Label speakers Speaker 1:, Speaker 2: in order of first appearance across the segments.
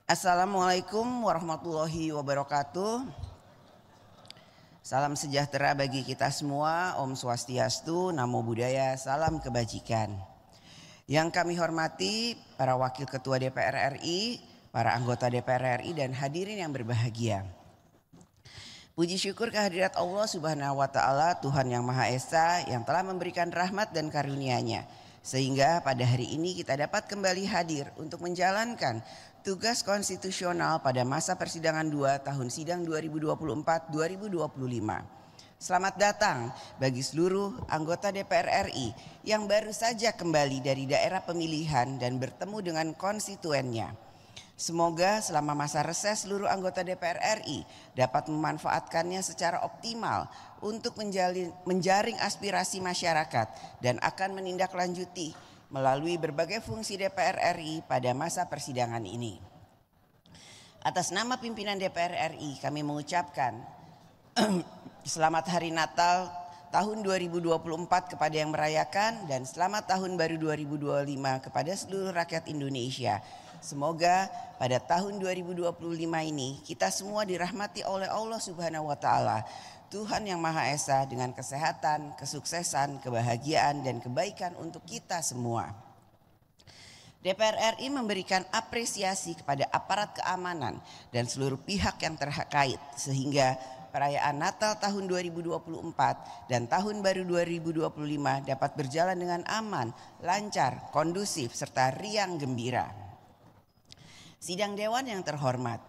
Speaker 1: Assalamualaikum warahmatullahi wabarakatuh. Salam sejahtera bagi kita semua. Om Swastiastu, Namo Buddhaya, salam kebajikan. Yang kami hormati para Wakil Ketua DPR RI, para anggota DPR RI dan hadirin yang berbahagia. Puji syukur kehadirat Allah Subhanahu wa Ta'ala, Tuhan yang Maha Esa, yang telah memberikan rahmat dan karunia-Nya, sehingga pada hari ini kita dapat kembali hadir untuk menjalankan tugas konstitusional pada masa persidangan 2 tahun sidang 2024-2025. Selamat datang bagi seluruh anggota DPR RI yang baru saja kembali dari daerah pemilihan dan bertemu dengan konstituennya. Semoga selama masa reses seluruh anggota DPR RI dapat memanfaatkannya secara optimal untuk menjaring aspirasi masyarakat dan akan menindaklanjuti melalui berbagai fungsi DPR RI pada masa persidangan ini. Atas nama pimpinan DPR RI kami mengucapkan selamat Hari Natal tahun 2024 kepada yang merayakan dan selamat Tahun Baru 2025 kepada seluruh rakyat Indonesia. Semoga pada tahun 2025 ini kita semua dirahmati oleh Allah Subhanahu wa Ta'ala, Tuhan yang Maha Esa, dengan kesehatan, kesuksesan, kebahagiaan dan kebaikan untuk kita semua. DPR RI memberikan apresiasi kepada aparat keamanan dan seluruh pihak yang terkait sehingga perayaan Natal tahun 2024 dan Tahun Baru 2025 dapat berjalan dengan aman, lancar, kondusif serta riang gembira. Sidang Dewan yang terhormat,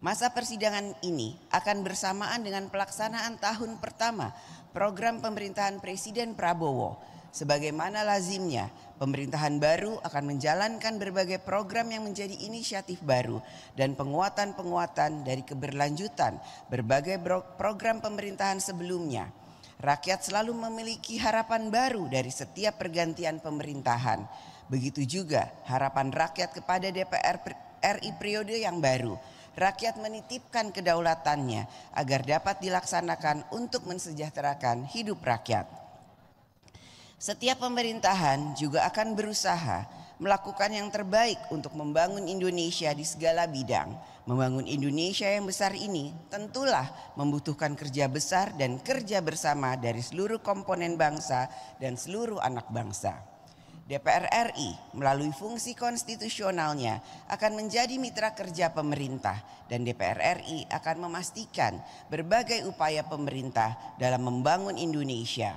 Speaker 1: masa persidangan ini akan bersamaan dengan pelaksanaan tahun pertama program pemerintahan Presiden Prabowo. Sebagaimana lazimnya, pemerintahan baru akan menjalankan berbagai program yang menjadi inisiatif baru dan penguatan-penguatan dari keberlanjutan berbagai program pemerintahan sebelumnya. Rakyat selalu memiliki harapan baru dari setiap pergantian pemerintahan. Begitu juga harapan rakyat kepada DPR RI periode yang baru. Rakyat menitipkan kedaulatannya agar dapat dilaksanakan untuk mensejahterakan hidup rakyat. Setiap pemerintahan juga akan berusaha melakukan yang terbaik untuk membangun Indonesia di segala bidang. Membangun Indonesia yang besar ini tentulah membutuhkan kerja besar dan kerja bersama dari seluruh komponen bangsa dan seluruh anak bangsa. DPR RI melalui fungsi konstitusionalnya akan menjadi mitra kerja pemerintah dan DPR RI akan memastikan berbagai upaya pemerintah dalam membangun Indonesia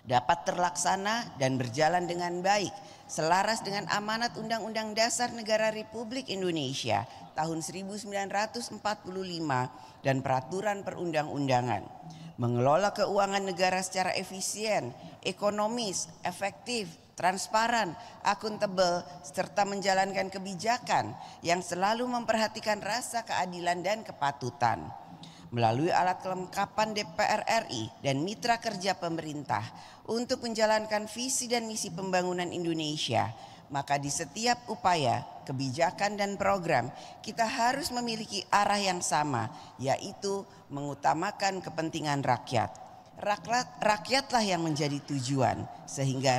Speaker 1: dapat terlaksana dan berjalan dengan baik selaras dengan amanat Undang-Undang Dasar Negara Republik Indonesia tahun 1945 dan peraturan perundang-undangan. Mengelola keuangan negara secara efisien, ekonomis, efektif, transparan, akuntabel, serta menjalankan kebijakan yang selalu memperhatikan rasa keadilan dan kepatutan. Melalui alat kelengkapan DPR RI dan mitra kerja pemerintah untuk menjalankan visi dan misi pembangunan Indonesia, maka di setiap upaya, kebijakan dan program kita harus memiliki arah yang sama, yaitu mengutamakan kepentingan rakyat. Rakyatlah yang menjadi tujuan, sehingga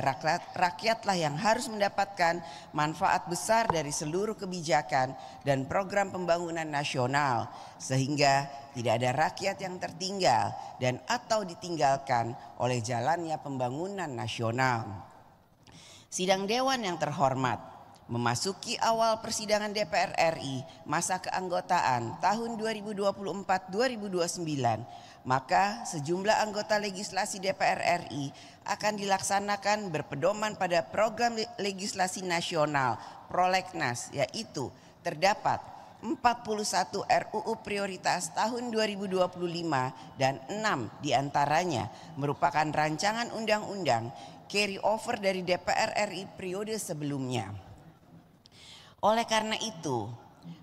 Speaker 1: rakyatlah yang harus mendapatkan manfaat besar dari seluruh kebijakan dan program pembangunan nasional, sehingga tidak ada rakyat yang tertinggal dan atau ditinggalkan oleh jalannya pembangunan nasional. Sidang Dewan yang terhormat, memasuki awal persidangan DPR RI masa keanggotaan tahun 2024-2029, maka sejumlah anggota legislasi DPR RI akan dilaksanakan berpedoman pada program legislasi nasional Prolegnas, yaitu terdapat 41 RUU prioritas tahun 2025 dan 6 diantaranya merupakan rancangan undang-undang carry over dari DPR RI periode sebelumnya. Oleh karena itu,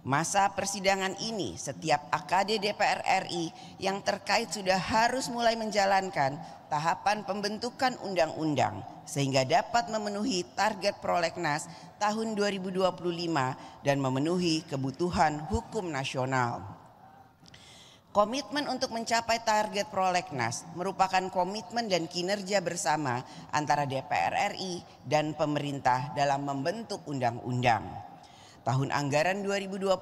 Speaker 1: masa persidangan ini setiap AKD DPR RI yang terkait sudah harus mulai menjalankan tahapan pembentukan undang-undang sehingga dapat memenuhi target Prolegnas tahun 2025 dan memenuhi kebutuhan hukum nasional. Komitmen untuk mencapai target Prolegnas merupakan komitmen dan kinerja bersama antara DPR RI dan pemerintah dalam membentuk undang-undang. tahun anggaran 2025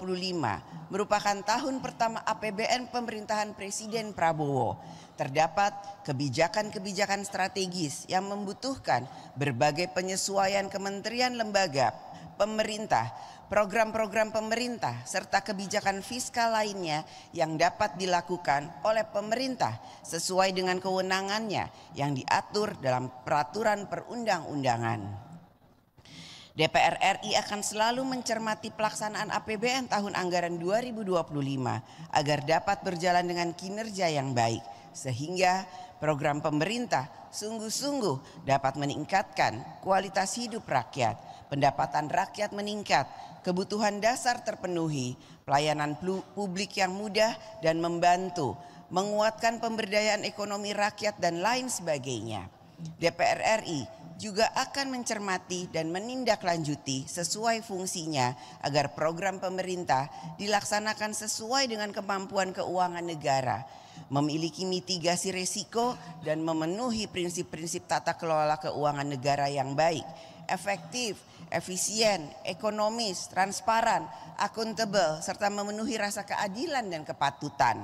Speaker 1: merupakan tahun pertama APBN pemerintahan Presiden Prabowo. Terdapat kebijakan-kebijakan strategis yang membutuhkan berbagai penyesuaian kementerian, lembaga, pemerintah, program-program pemerintah, serta kebijakan fiskal lainnya yang dapat dilakukan oleh pemerintah sesuai dengan kewenangannya yang diatur dalam peraturan perundang-undangan. DPR RI akan selalu mencermati pelaksanaan APBN tahun anggaran 2025 agar dapat berjalan dengan kinerja yang baik, sehingga program pemerintah sungguh-sungguh dapat meningkatkan kualitas hidup rakyat, pendapatan rakyat meningkat, kebutuhan dasar terpenuhi, pelayanan publik yang mudah dan membantu, menguatkan pemberdayaan ekonomi rakyat dan lain sebagainya. DPR RI juga akan mencermati dan menindaklanjuti sesuai fungsinya agar program pemerintah dilaksanakan sesuai dengan kemampuan keuangan negara, memiliki mitigasi risiko dan memenuhi prinsip-prinsip tata kelola keuangan negara yang baik, efektif, efisien, ekonomis, transparan, akuntabel, serta memenuhi rasa keadilan dan kepatutan.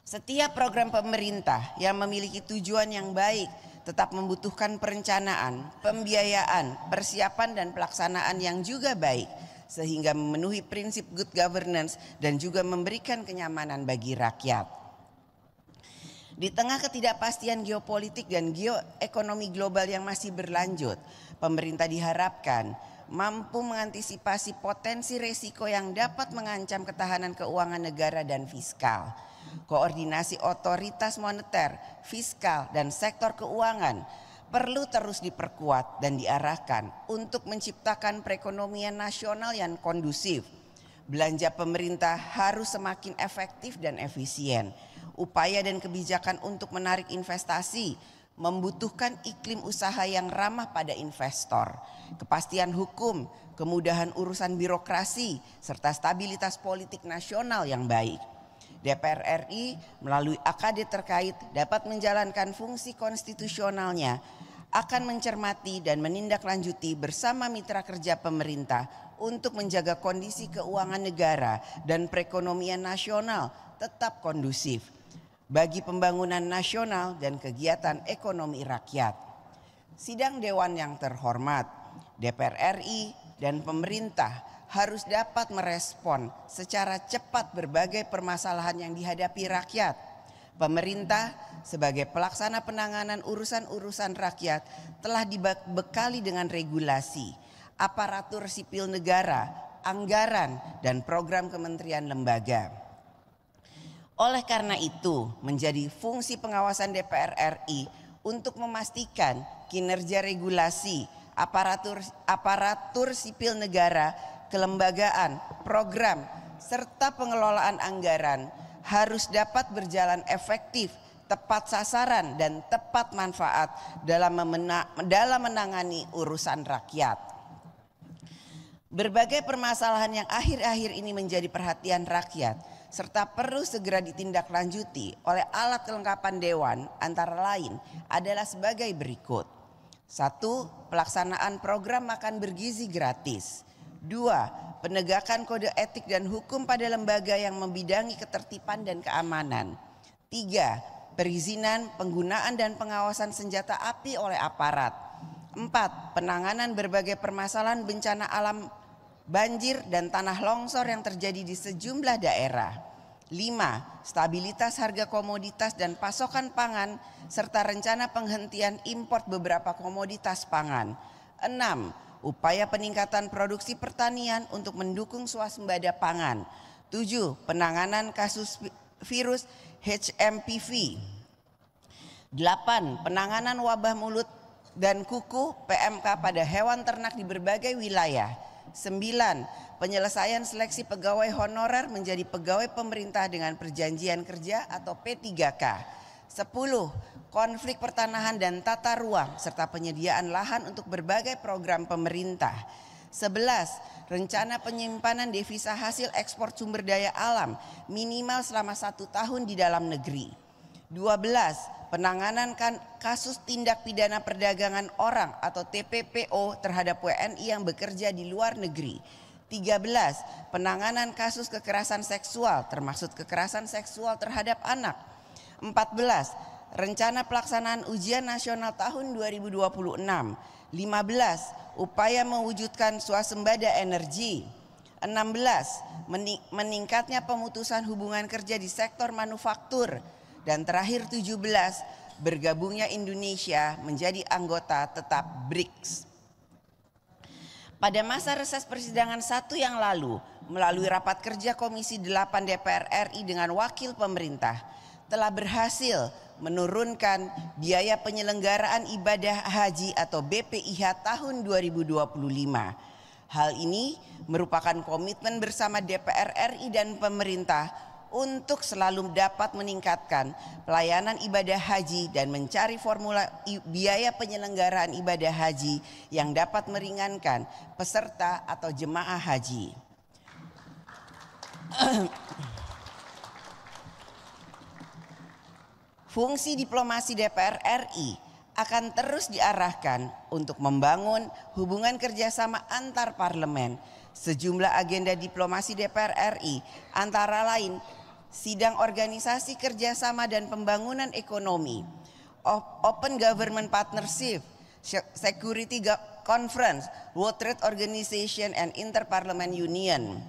Speaker 1: Setiap program pemerintah yang memiliki tujuan yang baik tetap membutuhkan perencanaan, pembiayaan, persiapan dan pelaksanaan yang juga baik sehingga memenuhi prinsip good governance dan juga memberikan kenyamanan bagi rakyat. Di tengah ketidakpastian geopolitik dan geoekonomi global yang masih berlanjut, pemerintah diharapkan mampu mengantisipasi potensi resiko yang dapat mengancam ketahanan keuangan negara dan fiskal. Koordinasi otoritas moneter, fiskal, dan sektor keuangan perlu terus diperkuat dan diarahkan untuk menciptakan perekonomian nasional yang kondusif. Belanja pemerintah harus semakin efektif dan efisien. Upaya dan kebijakan untuk menarik investasi membutuhkan iklim usaha yang ramah pada investor, kepastian hukum, kemudahan urusan birokrasi, serta stabilitas politik nasional yang baik. DPR RI melalui AKD terkait dapat menjalankan fungsi konstitusionalnya, akan mencermati dan menindaklanjuti bersama mitra kerja pemerintah untuk menjaga kondisi keuangan negara dan perekonomian nasional tetap kondusif bagi pembangunan nasional dan kegiatan ekonomi rakyat. Sidang Dewan yang terhormat, DPR RI dan pemerintah harus dapat merespon secara cepat berbagai permasalahan yang dihadapi rakyat. Pemerintah sebagai pelaksana penanganan urusan-urusan rakyat telah dibekali dengan regulasi, aparatur sipil negara, anggaran, dan program kementerian lembaga. Oleh karena itu, menjadi fungsi pengawasan DPR RI untuk memastikan kinerja regulasi, aparatur sipil negara, kelembagaan, program, serta pengelolaan anggaran harus dapat berjalan efektif, tepat sasaran, dan tepat manfaat dalam menangani urusan rakyat. Berbagai permasalahan yang akhir-akhir ini menjadi perhatian rakyat serta perlu segera ditindaklanjuti oleh alat kelengkapan Dewan antara lain adalah sebagai berikut. 1. Pelaksanaan program makan bergizi gratis. 2. Penegakan kode etik dan hukum pada lembaga yang membidangi ketertiban dan keamanan. 3. Perizinan, penggunaan dan pengawasan senjata api oleh aparat. 4. Penanganan berbagai permasalahan bencana alam, banjir dan tanah longsor yang terjadi di sejumlah daerah. 5. Stabilitas harga komoditas dan pasokan pangan serta rencana penghentian impor beberapa komoditas pangan. 6. Upaya peningkatan produksi pertanian untuk mendukung swasembada pangan. 7. Penanganan kasus virus HMPV. 8. Penanganan wabah mulut dan kuku PMK pada hewan ternak di berbagai wilayah. 9. Penyelesaian seleksi pegawai honorer menjadi pegawai pemerintah dengan perjanjian kerja atau P3K. 10. Konflik pertanahan dan tata ruang serta penyediaan lahan untuk berbagai program pemerintah. 11. Rencana penyimpanan devisa hasil ekspor sumber daya alam minimal selama 1 tahun di dalam negeri. 12. penanganan kasus tindak pidana perdagangan orang atau TPPO terhadap WNI yang bekerja di luar negeri. 13. Penanganan kasus kekerasan seksual termasuk kekerasan seksual terhadap anak. 14. Rencana pelaksanaan ujian nasional tahun 2026. 15. Upaya mewujudkan swasembada energi. 16. Meningkatnya pemutusan hubungan kerja di sektor manufaktur. Dan terakhir 17. Bergabungnya Indonesia menjadi anggota tetap BRICS. Pada masa reses persidangan 1 yang lalu, melalui rapat kerja Komisi 8 DPR RI dengan wakil pemerintah, telah berhasil menurunkan biaya penyelenggaraan ibadah haji atau BPIH tahun 2025. Hal ini merupakan komitmen bersama DPR RI dan pemerintah untuk selalu dapat meningkatkan pelayanan ibadah haji dan mencari formula biaya penyelenggaraan ibadah haji yang dapat meringankan peserta atau jemaah haji. Fungsi diplomasi DPR RI akan terus diarahkan untuk membangun hubungan kerjasama antar parlemen. Sejumlah agenda diplomasi DPR RI antara lain sidang organisasi kerjasama dan pembangunan ekonomi, Open Government Partnership, Security Conference, World Trade Organization and Interparliament Union.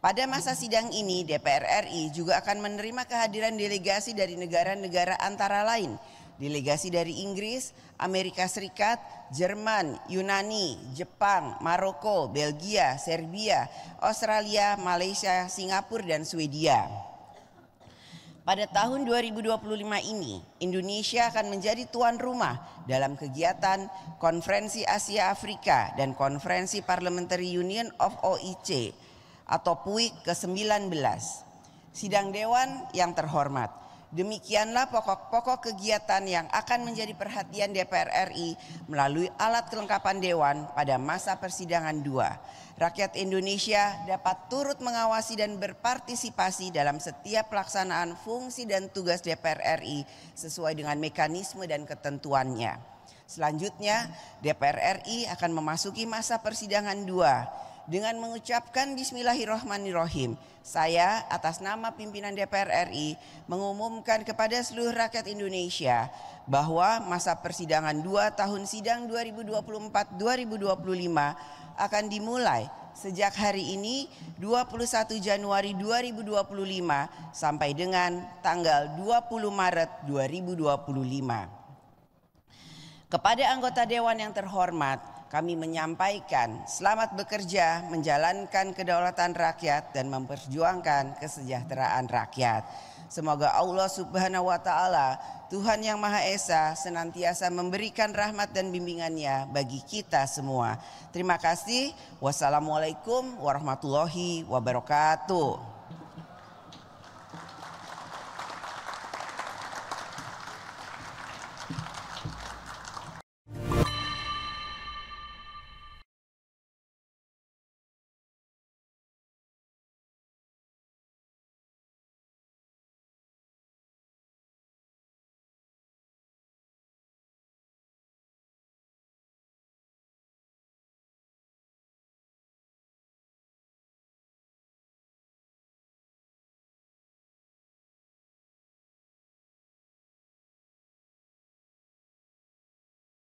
Speaker 1: Pada masa sidang ini DPR RI juga akan menerima kehadiran delegasi dari negara-negara antara lain, delegasi dari Inggris, Amerika Serikat, Jerman, Yunani, Jepang, Maroko, Belgia, Serbia, Australia, Malaysia, Singapura dan Swedia. Pada tahun 2025 ini, Indonesia akan menjadi tuan rumah dalam kegiatan Konferensi Asia Afrika dan Konferensi Parliamentary Union of OIC atau PUIC ke-19. Sidang Dewan yang terhormat, demikianlah pokok-pokok kegiatan yang akan menjadi perhatian DPR RI melalui alat kelengkapan Dewan pada masa persidangan 2. Rakyat Indonesia dapat turut mengawasi dan berpartisipasi dalam setiap pelaksanaan fungsi dan tugas DPR RI sesuai dengan mekanisme dan ketentuannya. Selanjutnya, DPR RI akan memasuki masa persidangan 2 dengan mengucapkan Bismillahirrahmanirrahim. Saya atas nama pimpinan DPR RI mengumumkan kepada seluruh rakyat Indonesia bahwa masa persidangan 2 tahun sidang 2024-2025 akan dimulai sejak hari ini 21 Januari 2025 sampai dengan tanggal 20 Maret 2025. Kepada anggota Dewan yang terhormat, kami menyampaikan selamat bekerja menjalankan kedaulatan rakyat dan memperjuangkan kesejahteraan rakyat. Semoga Allah Subhanahu wa Ta'ala, Tuhan yang Maha Esa, senantiasa memberikan rahmat dan bimbingannya bagi kita semua. Terima kasih. Wassalamualaikum warahmatullahi wabarakatuh.